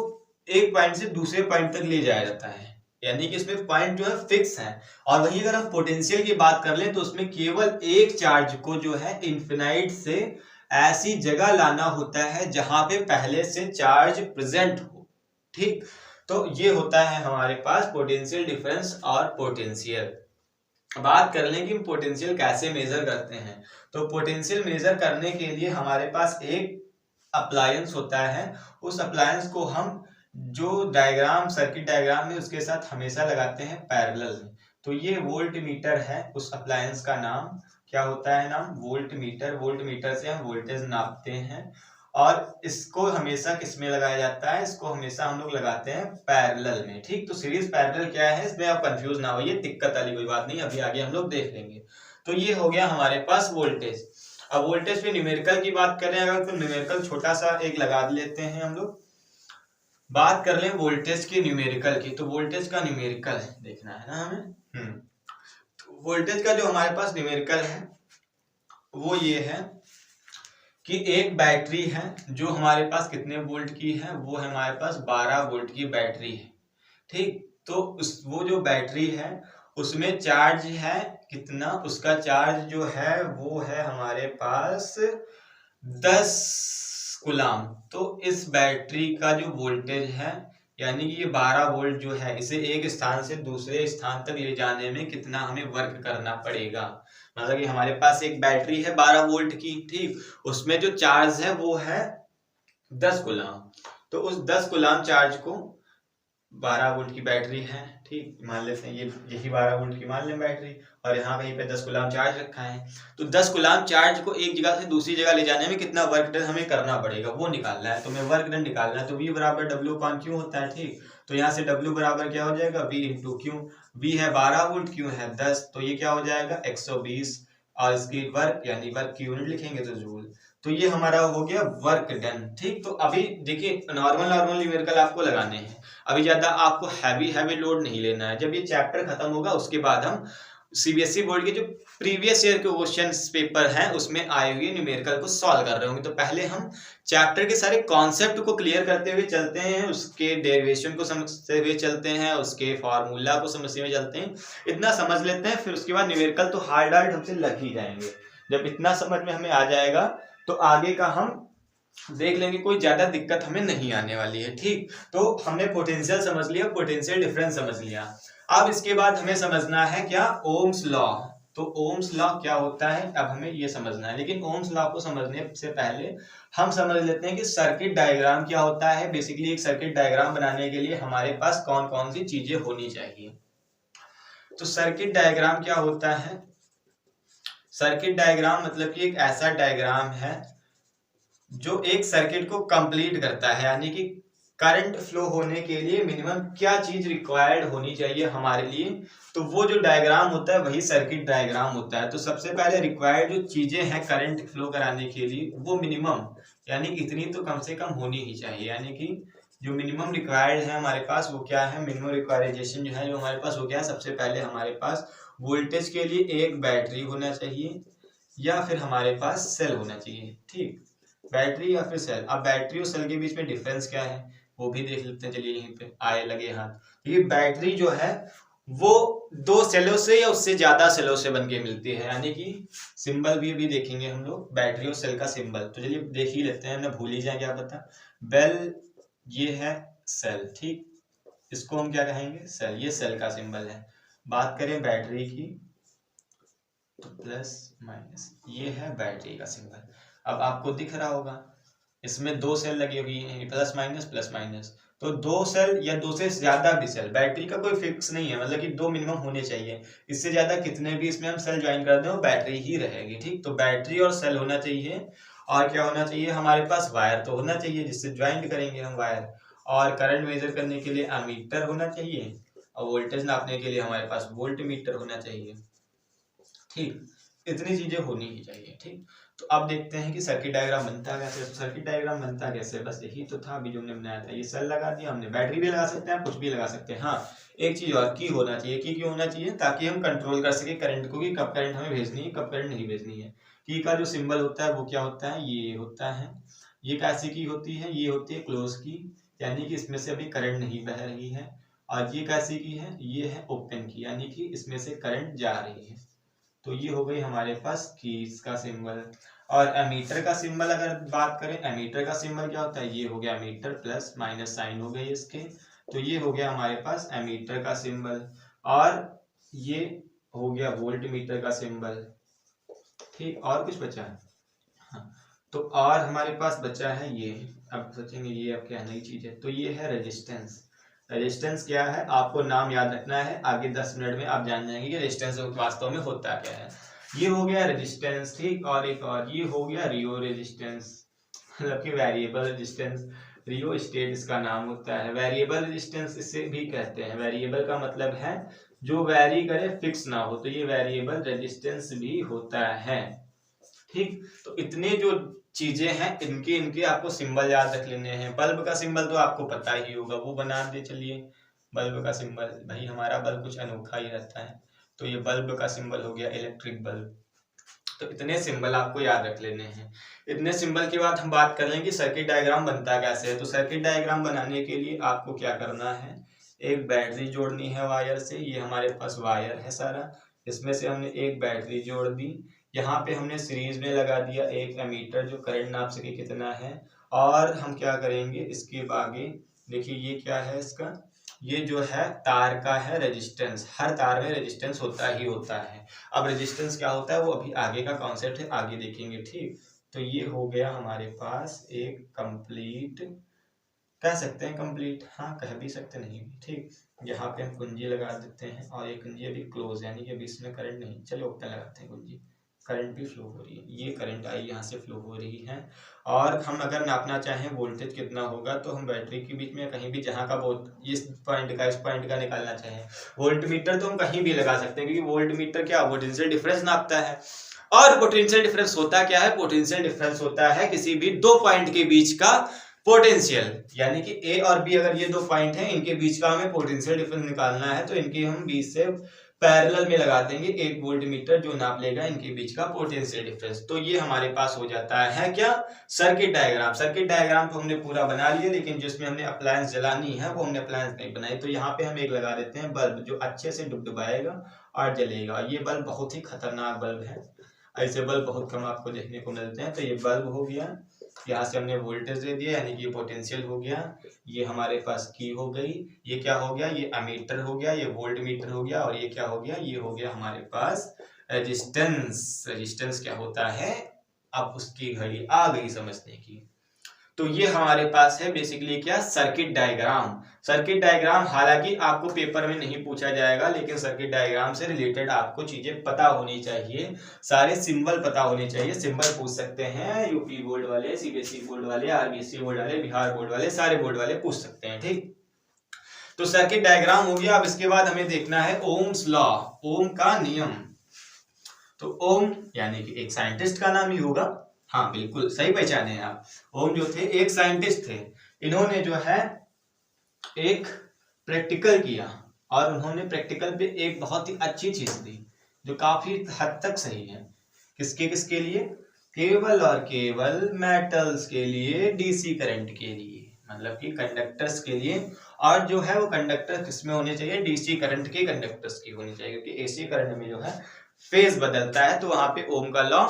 एक पॉइंट से दूसरे पॉइंट तक ले जाया जाता है, यानी कि इसमें पॉइंट जो है फिक्स है। और वही अगर हम पोटेंशियल की बात कर लें तो उसमें केवल एक चार्ज को जो है इन्फिनाइट से ऐसी जगह लाना होता है जहां पे पहले से चार्ज प्रेजेंट हो, ठीक। तो ये होता है हमारे पास पोटेंशियल डिफरेंस और पोटेंशियल। बात कर लें कि पोटेंशियल कैसे मेजर करते हैं। तो पोटेंशियल मेजर करने के लिए हमारे पास एक अप्लायंस होता है, उस अप्लायंस को हम जो डायग्राम, सर्किट डायग्राम में उसके साथ हमेशा लगाते हैं पैरेलल में। तो ये वोल्ट मीटर है, उस अप्लायंस का नाम क्या होता है, नाम वोल्ट मीटर। वोल्ट मीटर से हम वोल्टेज नापते हैं, और इसको हमेशा किस में लगाया जाता है, इसको हमेशा हम लोग लगाते हैं पैरेलल में, ठीक। तो सीरीज पैरेलल क्या है, इसमें आप कंफ्यूज ना होइए, दिक्कत वाली कोई बात नहीं, अभी आगे हम लोग देख लेंगे। तो ये हो गया हमारे पास वोल्टेज। अब वोल्टेज पे न्यूमेरिकल की बात करें अगर, तो न्यूमेरिकल छोटा सा एक लगा लेते हैं हम लोग। बात कर लें वोल्टेज के न्यूमेरिकल की, तो वोल्टेज का न्यूमेरिकल देखना है ना हमें। तो वोल्टेज का जो हमारे पास न्यूमेरिकल है वो ये है कि एक बैटरी है जो हमारे पास कितने वोल्ट की है, वो है हमारे पास 12 वोल्ट की बैटरी है, ठीक। तो वो जो बैटरी है उसमें चार्ज है कितना, उसका चार्ज जो है वो है हमारे पास 10 कूलाम। तो इस बैटरी का जो वोल्टेज है, यानी कि ये 12 वोल्ट जो है, इसे एक स्थान से दूसरे स्थान तक ले जाने में कितना हमें वर्क करना पड़ेगा। मतलब कि हमारे पास एक बैटरी है 12 वोल्ट की, ठीक, उसमें जो चार्ज है वो है 10 कूलाम। तो उस 10 कूलाम चार्ज को, 12 वोल्ट की बैटरी है, ठीक, मान लेते हैं ये यही 12 वोल्ट की मान लें बैटरी, और यहाँ कहीं पे 10 कूलाम चार्ज रखा है। तो 10 कूलाम चार्ज को एक जगह से दूसरी जगह ले जाने में कितना वर्क डन हमें करना पड़ेगा वो निकालना है। तो हमें वर्क डन निकालना है, तो V बराबर W/Q होता है, ठीक। तो यहाँ से W बराबर क्या हो जाएगा, V इंटू Q। V है 12 वोल्ट, Q है 10, तो ये क्या हो जाएगा 120, और इसकी वर्क यानी वर्क की यूनिट लिखेंगे तो जूल। तो ये हमारा हो गया वर्क डन, ठीक। तो अभी देखिए नॉर्मल न्यूमेरिकल आपको लगाने हैं, अभी ज्यादा आपको हैवी लोड नहीं लेना है। जब ये चैप्टर खत्म होगा उसके बाद हम सीबीएसई बोर्ड के जो प्रीवियस ईयर के क्वेश्चन पेपर हैं उसमें आए हुए न्यूमेरिकल को सॉल्व कर रहे होंगे। तो पहले हम चैप्टर के सारे कॉन्सेप्ट को क्लियर करते हुए चलते हैं, उसके डेरिवेशन को समझते हुए चलते हैं, उसके फार्मूला को समझते हुए चलते हैं, इतना समझ लेते हैं। फिर उसके बाद न्यूमेरिकल तो हार्ड हमसे लग ही जाएंगे। जब इतना समझ में हमें आ जाएगा तो आगे का हम देख लेंगे, कोई ज्यादा दिक्कत हमें नहीं आने वाली है। ठीक, तो हमने पोटेंशियल समझ लिया, पोटेंशियल डिफरेंस समझ लिया। अब इसके बाद हमें समझना है क्या, ओम्स लॉ। तो ओम्स लॉ क्या होता है अब हमें ये समझना है, लेकिन ओम्स लॉ को समझने से पहले हम समझ लेते हैं कि सर्किट डायग्राम क्या होता है। बेसिकली एक सर्किट डायग्राम बनाने के लिए हमारे पास कौन कौन सी चीजें होनी चाहिए। तो सर्किट डायग्राम क्या होता है, सर्किट डायग्राम मतलब कि एक ऐसा डायग्राम है जो एक सर्किट को कंप्लीट करता है, यानी कि करंट फ्लो होने के लिए मिनिमम क्या चीज रिक्वायर्ड होनी चाहिए हमारे लिए, तो वो जो डायग्राम होता है वही सर्किट डायग्राम होता है। तो सबसे पहले रिक्वायर्ड जो चीजें हैं करंट फ्लो कराने के लिए वो मिनिमम, यानी इतनी तो कम से कम होनी ही चाहिए, यानी कि जो मिनिमम रिक्वायर्ड है हमारे पास वो क्या है, मिनिमम रिक्वायराइजेशन जो है जो हमारे पास वो क्या है, सबसे पहले हमारे पास वोल्टेज के लिए एक बैटरी होना चाहिए या फिर हमारे पास सेल होना चाहिए। ठीक, बैटरी या फिर सेल। अब बैटरी और सेल के बीच में डिफरेंस क्या है वो भी देख लेते हैं, चलिए यहीं पे आए लगे हाथ। ये बैटरी जो है वो दो सेलों से या उससे ज्यादा सेलों से बन के मिलती है, यानी कि सिंबल भी अभी देखेंगे हम लोग बैटरी और सेल का सिंबल। तो चलिए देख ही लेते हैं, ना भूल ही जाए क्या पता। बेल ये है सेल, ठीक, इसको हम क्या कहेंगे, सेल, ये सेल का सिंबल है। बात करें बैटरी की तो प्लस माइनस, ये है बैटरी का सिंबल। अब आपको दिख रहा होगा इसमें दो सेल लगी हुई हैं, प्लस माइनस। तो दो सेल या दो से ज्यादा भी सेल, बैटरी का कोई फिक्स नहीं है, मतलब कि दो मिनिमम होने चाहिए। इससे ज्यादा कितने भी इसमें हम सेल ज्वाइन कर दें वो बैटरी ही रहेगी। ठीक, तो बैटरी और सेल होना चाहिए, और क्या होना चाहिए हमारे पास, वायर तो होना चाहिए जिससे ज्वाइंट करेंगे हम वायर, और करंट मेजर करने के लिए अमीटर होना चाहिए, और वोल्टेज नापने के लिए हमारे पास वोल्ट मीटर होना चाहिए। ठीक, इतनी चीजें होनी ही चाहिए। ठीक, तो अब देखते हैं कि सर्किट डायग्राम बनता कैसे। तो सर्किट डायग्राम बनता कैसे, बस यही तो था अभी जो हमने बनाया था, ये सेल लगा दिया हमने, बैटरी भी लगा सकते हैं, कुछ भी लगा सकते हैं। हाँ, एक चीज और, की होना चाहिए। की क्यों होना चाहिए, ताकि हम कंट्रोल कर सके करंट को, कि कब करंट हमें भेजनी है कब करंट नहीं भेजनी है। की का जो सिंबल होता है वो क्या होता है, ये होता है। ये कैसी की होती है, ये होती है क्लोज की, यानी कि इसमें से अभी करंट नहीं बह रही है। और ये कैसी की है, ये है ओपन की, यानी कि इसमें से करंट जा रही है। तो ये हो गई हमारे पास कीज का सिंबल। और एमीटर का सिंबल अगर बात करें, एमीटर का सिंबल क्या होता है, ये हो गया एमीटर, प्लस माइनस साइन हो गई इसके, तो ये हो गया हमारे पास एमीटर का सिंबल। और ये हो गया वोल्ट मीटर का सिंबल। ठीक, और कुछ बचा है, हाँ, तो और हमारे पास बचा है ये। अब सोचेंगे ये अब क्या नई चीज है, तो ये है रेजिस्टेंस। रेजिस्टेंस क्या है आपको नाम याद रखना है, आगे 10 मिनट में आप जान जाएंगे कि रेजिस्टेंस वास्तव में होता क्या है। ये हो गया रेजिस्टेंस। ठीक, और एक और ये हो गया रियो रेजिस्टेंस, मतलब कि वेरिएबल रेजिस्टेंस। रियो स्टेट इसका नाम होता है। वेरिएबल रेजिस्टेंस इसे भी कहते हैं, वेरिएबल का मतलब है जो वेरी करे, फिक्स ना हो, तो ये वेरिएबल रेजिस्टेंस भी होता है। ठीक, तो इतने जो चीजें हैं इनके इनके आपको सिंबल याद रख लेने हैं। बल्ब का सिंबल तो आपको पता ही होगा, वो बना दे चलिए। बल्ब का सिंबल, भाई हमारा बल्ब कुछ अनोखा ही रहता है, तो ये बल्ब का सिंबल हो गया इलेक्ट्रिक बल्ब। तो इतने सिंबल आपको याद रख लेने हैं। इतने सिंबल के बाद हम बात कर लेंगे सर्किट डायग्राम बनता कैसे है। तो सर्किट डायग्राम बनाने के लिए आपको क्या करना है, एक बैटरी जोड़नी है वायर से। ये हमारे पास वायर है सारा, इसमें से हमने एक बैटरी जोड़ दी। यहाँ पे हमने सीरीज में लगा दिया एक एमीटर जो करंट नाप सके कितना है। और हम क्या करेंगे इसके आगे, देखिए ये क्या है इसका, ये जो है तार का है रेजिस्टेंस। हर तार में रेजिस्टेंस होता ही होता है। अब रेजिस्टेंस क्या होता है वो अभी आगे का कॉन्सेप्ट है, आगे देखेंगे। ठीक, तो ये हो गया हमारे पास एक कंप्लीट, कह सकते हैं कंप्लीट, हाँ कह भी सकते नहीं भी। ठीक, यहाँ पे हम कुंजी लगा देते हैं, और ये कुंजी अभी क्लोज है, यानी कि अभी इसमें करंट नहीं, चलो ओपन लगाते हैं कुंजी। करंट भी फ्लो हो रही है, ये करंट आई यहाँ से फ्लो हो रही है। और हम अगर नापना चाहें वोल्टेज कितना होगा, तो हम बैटरी के बीच में कहीं भी जहाँ का इस पॉइंट का इस पॉइंट का निकालना चाहें, वोल्ट मीटर तो हम कहीं भी लगा सकते हैं, क्योंकि वोल्ट मीटर क्या पोटेंशियल डिफरेंस नापता है। और पोटेंशियल डिफरेंस होता क्या है, पोटेंशियल डिफरेंस होता है किसी भी दो पॉइंट के बीच का पोटेंशियल, यानी कि ए और बी अगर ये दो पॉइंट हैं, इनके बीच का हमें पोटेंशियल डिफरेंस निकालना है, तो इनके हम बीच से पैरेलल में लगा देंगे एक वोल्ट मीटर जो नाप लेगा इनके बीच का पोटेंशियल डिफरेंस। तो ये हमारे पास हो जाता है क्या, सर्किट डायग्राम। सर्किट डायग्राम तो हमने पूरा बना लिया, लेकिन जिसमें हमने अप्लायंस जलानी है वो हमने अप्लायंस नहीं बनाई। तो यहाँ पे हम एक लगा देते हैं बल्ब, जो अच्छे से डुबडुबाएगा और जलेगा। ये बल्ब बहुत ही खतरनाक बल्ब है, ऐसे बल्ब बहुत कम आपको देखने को मिलते हैं। तो ये बल्ब हो गया, यहाँ से हमने वोल्टेज दे दिया, यानी कि ये पोटेंशियल हो गया, ये हमारे पास की हो गई, ये क्या हो गया, ये अमीटर हो गया, ये वोल्ट मीटर हो गया, और ये क्या हो गया, ये हो गया हमारे पास रेजिस्टेंस। रेजिस्टेंस क्या होता है, अब उसकी घड़ी आ गई समझने की। तो ये हमारे पास है बेसिकली क्या, सर्किट डायग्राम। सर्किट डायग्राम हालांकि आपको पेपर में नहीं पूछा जाएगा, लेकिन सर्किट डायग्राम से रिलेटेड आपको चीजें पता होनी चाहिए, सारे सिंबल पता होने चाहिए। सिंबल पूछ सकते हैं यूपी बोर्ड वाले, सीबीएसई बोर्ड वाले, आरबीएसई बोर्ड वाले, बिहार बोर्ड वाले, सारे बोर्ड वाले पूछ सकते हैं। ठीक, तो सर्किट डायग्राम हो गया। अब इसके बाद हमें देखना है ओम्स लॉ, ओम का नियम। तो ओम यानी कि एक साइंटिस्ट का नाम ही होगा। हाँ बिल्कुल सही पहचाने हैं आप। ओम जो थे एक साइंटिस्ट थे, इन्होंने जो है एक प्रैक्टिकल किया, और उन्होंने प्रैक्टिकल पे एक बहुत ही अच्छी चीज दी जो काफी हद तक सही है। किसके किसके लिए, केवल और केवल मेटल्स के लिए, डीसी करंट के लिए, मतलब कि कंडक्टर्स के लिए। और जो है वो कंडक्टर किसमें होने चाहिए, डीसी करंट के कंडक्टर्स की होनी चाहिए, क्योंकि एसी करंट में जो है फेज बदलता है, तो वहां पे ओम का लॉ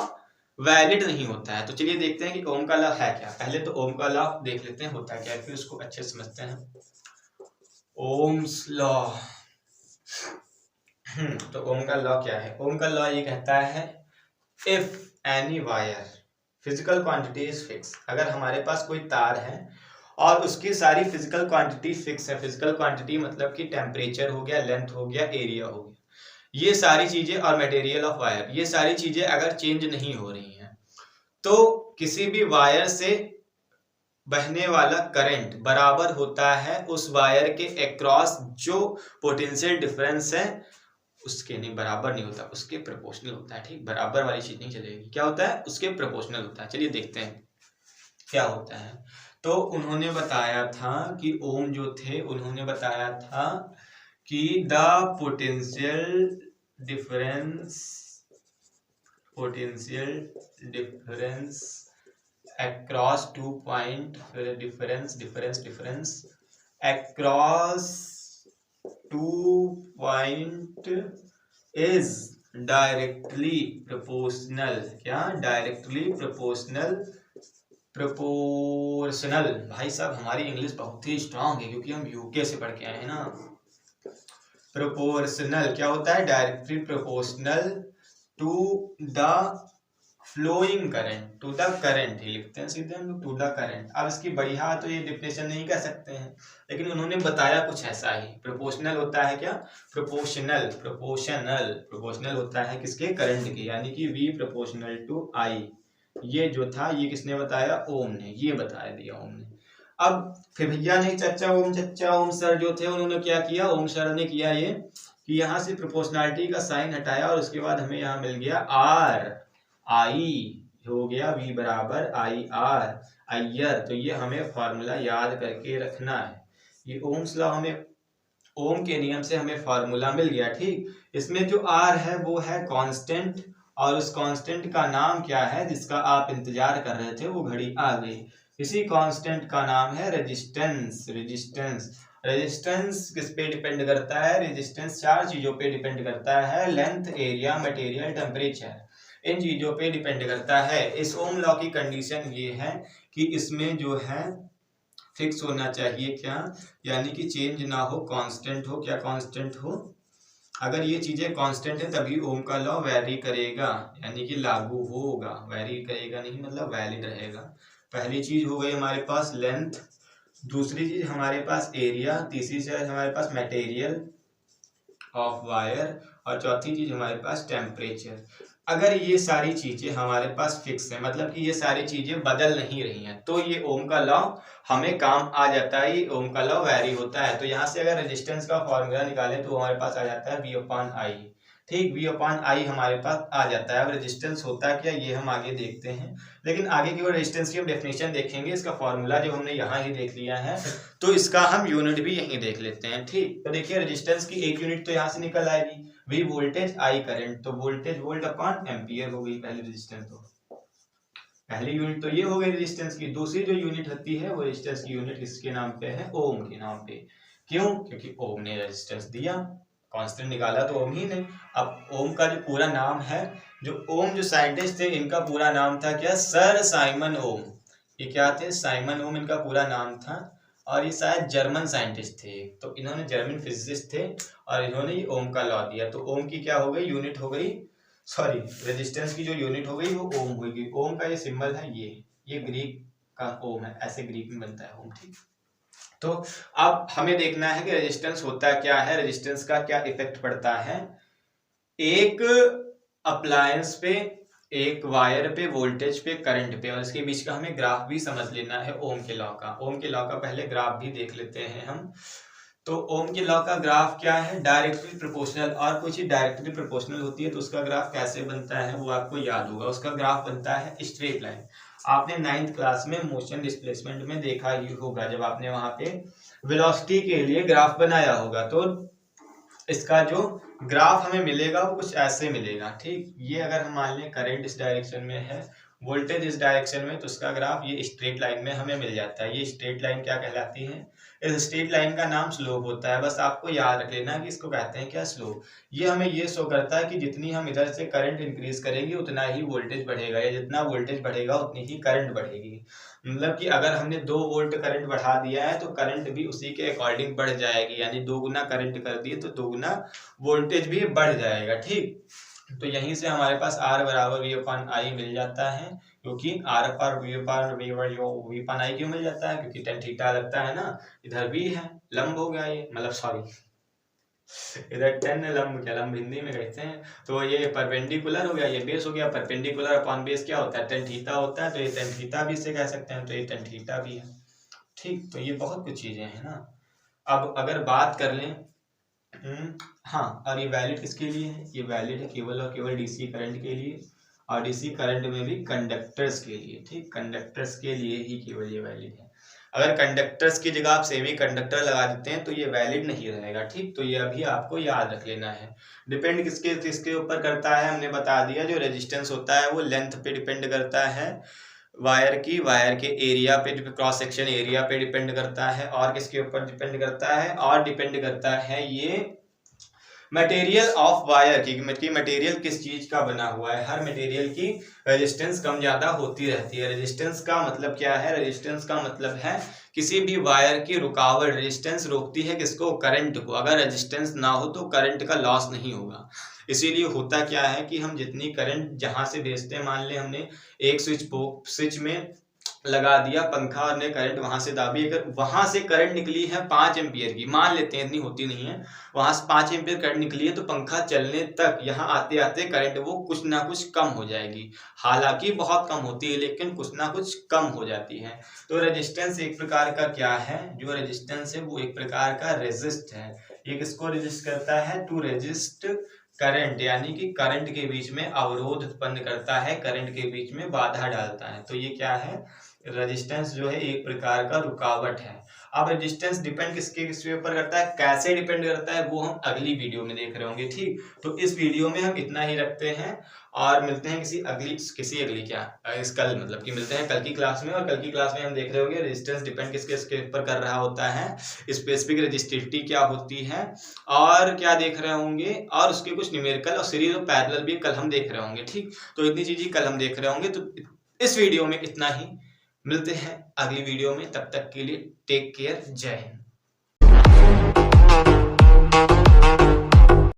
वैलिड नहीं होता है। तो चलिए देखते हैं कि ओम का लॉ है क्या। पहले तो ओम का लॉ देख लेते हैं होता क्या है, फिर उसको अच्छे से समझते हैं। ओम्स लॉ, तो ओम का लॉ क्या है। ओम का लॉ ये कहता है if any wire physical quantity is fix, अगर हमारे पास कोई तार है और उसकी सारी फिजिकल क्वांटिटी फिक्स है। फिजिकल क्वांटिटी मतलब कि टेम्परेचर हो गया, लेंथ हो गया, एरिया हो गया, ये सारी चीजें, और मटेरियल ऑफ वायर, ये सारी चीजें अगर चेंज नहीं हो रही हैं, तो किसी भी वायर से बहने वाला करंट बराबर होता है उस वायर के अक्रॉस जो पोटेंशियल डिफरेंस है उसके, नहीं बराबर नहीं होता, उसके प्रोपोर्शनल होता है। ठीक, बराबर वाली चीज नहीं चलेगी, क्या होता है, उसके प्रोपोर्शनल होता है। चलिए देखते हैं क्या होता है। तो उन्होंने बताया था कि ओम जो थे, उन्होंने बताया था कि the potential difference across 2 point difference across 2 point is directly proportional, क्या डायरेक्टली प्रोपोर्शनल। भाई साहब हमारी इंग्लिश बहुत ही स्ट्रांग है क्योंकि हम यूके से पढ़ के आए हैं ना। प्रोपोर्शनल क्या होता है, directly proportional to the flowing current, to the current ही लिखते हैं सीधे हम लोग, टू द करंट। अब इसकी बढ़िया तो ये डिफिनेशन नहीं कह सकते हैं, लेकिन उन्होंने बताया कुछ ऐसा ही। प्रोपोर्शनल होता है क्या, प्रोपोर्शनल होता है किसके, करंट के, यानी कि V प्रोपोर्शनल टू I। ये जो था ये किसने बताया, ओम ने, ये बताया दिया ओम ने। अब फिर भैया ने चच्चा ओम सर जो थे उन्होंने क्या किया, ओम सर ने किया ये कि यहाँ से प्रोपोर्शनलिटी का साइन हटाया और उसके बाद हमें यहाँ मिल गया R आई, हो गया V बराबर आई आर, आयर। तो ये हमें फॉर्मूला याद करके रखना है। ये ओम्स लॉ हमें, ओम के नियम से हमें फॉर्मूला मिल गया। ठीक, इसमें जो R है वो है कांस्टेंट, और उस कांस्टेंट का नाम क्या है जिसका आप इंतजार कर रहे थे, वो घड़ी आ गई। इसी कांस्टेंट का नाम है रेजिस्टेंस। रेजिस्टेंस किस पे डिपेंड करता है, रेजिस्टेंस 4 चीजों पे डिपेंड करता है, लेंथ, एरिया, मटेरियल, टेम्परेचर, इन चीजों पे डिपेंड करता है। इस ओम लॉ की कंडीशन ये है कि इसमें जो है फिक्स होना चाहिए, क्या, यानी कि चेंज ना हो, कांस्टेंट हो। क्या कांस्टेंट हो, अगर ये चीजें कांस्टेंट है तभी ओम का लॉ वैरी करेगा, यानी कि लागू होगा। वैरी करेगा नहीं मतलब वैलिड रहेगा। पहली चीज हो गई हमारे पास लेंथ, दूसरी चीज हमारे पास एरिया, तीसरी चीज हमारे पास मटेरियल ऑफ वायर, और चौथी चीज हमारे पास टेम्परेचर। अगर ये सारी चीजें हमारे पास फिक्स है, मतलब कि ये सारी चीजें बदल नहीं रही हैं, तो ये ओम का लॉ हमें काम आ जाता है। ये ओम का लॉ वैरी होता है। तो यहाँ से अगर रेजिस्टेंस का फॉर्मूला निकालें तो हमारे पास आ जाता है V/I। ठीक, V/I हमारे पास आ जाता है। अब रेजिस्टेंस होता है क्या, ये हम आगे देखते हैं, लेकिन आगे की ओर रेजिस्टेंस की हम डेफिनेशन देखेंगे। इसका फॉर्मूला जो हमने यहाँ ही देख लिया है, तो इसका हम यूनिट भी यहीं देख लेते हैं। ठीक, तो देखिए रेजिस्टेंस की एक यूनिट तो यहाँ से निकल आएगी, V वोल्टेज, I करंट, तो वोल्टेज वोल्ट अपॉन एम्पियर हो गई पहली रेजिस्टेंस। तो पहली यूनिट तो ये हो गई रेजिस्टेंस की। दूसरी जो यूनिट होती है वो रेजिस्टेंस की यूनिट किसके नाम पे है, ओम के नाम पे। क्यों, क्योंकि ओम ने रेजिस्टेंस दिया, कांस्टेंट निकाला तो ओम ही ने। अब ओम का जो पूरा नाम है, जो ओम जो साइंटिस्ट थे इनका पूरा नाम था क्या, सर साइमन ओम। ये क्या थे? साइमन ओम इनका पूरा नाम था और ये शायद जर्मन साइंटिस्ट थे। तो इन्होंने जर्मन फिजिसिस्ट थे और इन्होंने ये ओम का लॉ दिया। तो ओम की क्या हो गई? यूनिट हो गई, सॉरी रेजिस्टेंस की जो यूनिट हो गई वो ओम हो गई। ओम का ये सिंबल है, ये ग्रीक का ओम है, ऐसे ग्रीक में बनता है ओम। ठीक, तो अब हमें देखना है कि रेजिस्टेंस होता क्या है, रेजिस्टेंस का क्या इफेक्ट पड़ता है एक अप्लायंस पे, एक वायर पे, वोल्टेज पे, करंट पे, और इसके बीच का हमें ग्राफ भी समझ लेना है ओम के लॉ का। ओम के लॉ का पहले ग्राफ भी देख लेते हैं हम। तो ओम के लॉ का ग्राफ क्या है? Directly proportional. और कोई चीज डायरेक्टली प्रोपोर्शनल होती है तो उसका ग्राफ कैसे बनता है वो आपको याद होगा। उसका ग्राफ बनता है स्ट्रेट लाइन। आपने 9th क्लास में मोशन डिस्प्लेसमेंट में देखा ही होगा, जब आपने वहां पे वेलोसिटी के लिए ग्राफ बनाया होगा। तो इसका जो ग्राफ हमें मिलेगा वो कुछ ऐसे मिलेगा। ठीक, ये अगर हम मान लें करंट इस डायरेक्शन में है, वोल्टेज इस डायरेक्शन में, तो इसका ग्राफ ये स्ट्रेट लाइन में हमें मिल जाता है। ये स्ट्रेट लाइन क्या कहलाती है? इस स्ट्रेट लाइन का नाम स्लोप होता है। बस आपको याद रख लेना कि इसको कहते हैं क्या? स्लोप। ये हमें ये शो करता है कि जितनी हम इधर से करंट इंक्रीज करेंगे उतना ही वोल्टेज बढ़ेगा, या जितना वोल्टेज बढ़ेगा उतनी ही करंट बढ़ेगी। मतलब कि अगर हमने 2 वोल्ट करंट बढ़ा दिया है तो करंट भी उसी के अकॉर्डिंग बढ़ जाएगी, यानी 2 गुना करंट कर दिए तो 2 गुना वोल्टेज भी बढ़ जाएगा। ठीक, तो यहीं से हमारे पास R बराबर V अपान I मिल जाता है, क्योंकि R पर V अपान I क्यों मिल जाता है? क्योंकि tan थीटा लगता है ना, इधर भी है, लंब हो गया ये, मतलब सॉरी इधर 10 लंब, क्या लंब हिंदी में कहते हैं, तो ये परपेंडिकुलर हो गया, ये बेस हो गया। परपेंडिकुलर अपॉन बेस क्या होता है? tan थीटा होता है, तो ये tan थीटा भी इसे कह सकते हैं, तो ये tan थीटा भी है। ठीक, तो ये बहुत कुछ चीजें हैं ना। अब अगर बात कर लें हाँ, और ये वैलिड किसके लिए है? ये वैलिड है केवल और केवल डीसी करंट के लिए, और डीसी करंट में भी कंडक्टर्स के लिए। ठीक, कंडक्टर्स के लिए ही केवल ये वैलिड है। अगर कंडक्टर्स की जगह आप सेमी कंडक्टर लगा देते हैं तो ये वैलिड नहीं रहेगा। ठीक, तो ये अभी आपको याद रख लेना है। डिपेंड किसके किसके ऊपर करता है हमने बता दिया। जो रेजिस्टेंस होता है वो लेंथ पे डिपेंड करता है, वायर के एरिया पे, क्रॉस सेक्शन एरिया पे डिपेंड करता है, और किसके ऊपर डिपेंड करता है? और डिपेंड करता है ये मटेरियल ऑफ वायर की मटेरियल किस चीज का बना हुआ है। हर मटेरियल की रेजिस्टेंस कम ज्यादा होती रहती है। रेजिस्टेंस का मतलब क्या है? रेजिस्टेंस का मतलब है किसी भी वायर की रुकावट। रेजिस्टेंस रोकती है किसको? करंट को। अगर रेजिस्टेंस ना हो तो करंट का लॉस नहीं होगा। इसीलिए होता क्या है कि हम जितनी करंट जहां से भेजते हैं, मान लें हमने एक स्विच में लगा दिया पंखा और ने करंट वहां से दाबी, अगर वहां से करंट निकली है 5 एम्पियर की, मान लेते हैं, इतनी होती नहीं है, वहां से 5 एम्पियर करंट निकली है, तो पंखा चलने तक यहाँ आते आते करंट वो कुछ ना कुछ कम हो जाएगी। हालांकि बहुत कम होती है, लेकिन कुछ ना कुछ कम हो जाती है। तो रेजिस्टेंस एक प्रकार का क्या है? जो रेजिस्टेंस है वो एक प्रकार का रेजिस्ट है। ये किसको रेजिस्ट करता है? टू रेजिस्ट करंट, यानी कि करंट के बीच में अवरोध उत्पन्न करता है, करंट के बीच में बाधा डालता है। तो ये क्या है? रेजिस्टेंस जो है एक प्रकार का रुकावट है। अब रेजिस्टेंस डिपेंड किसके ऊपर करता है, कैसे डिपेंड करता है, वो हम अगली वीडियो में देख रहे होंगे। ठीक, तो इस वीडियो में हम इतना ही रखते हैं और मिलते हैं किसी अगली कल, मतलब कि मिलते हैं कल की क्लास में। और कल की क्लास में हम देख रहे होंगे रेजिस्टेंस डिपेंड किसके ऊपर कर रहा होता है, स्पेसिफिक रेजिस्टिविटी क्या होती है, और क्या देख रहे होंगे, और उसके कुछ न्यूमेरिकल और सीरीज और पैरेलल भी कल हम देख रहे होंगे। ठीक, तो इतनी चीजें कल हम देख रहे होंगे। तो इस वीडियो में इतना ही, मिलते हैं अगली वीडियो में। तब तक के लिए टेक केयर, जय हिंद।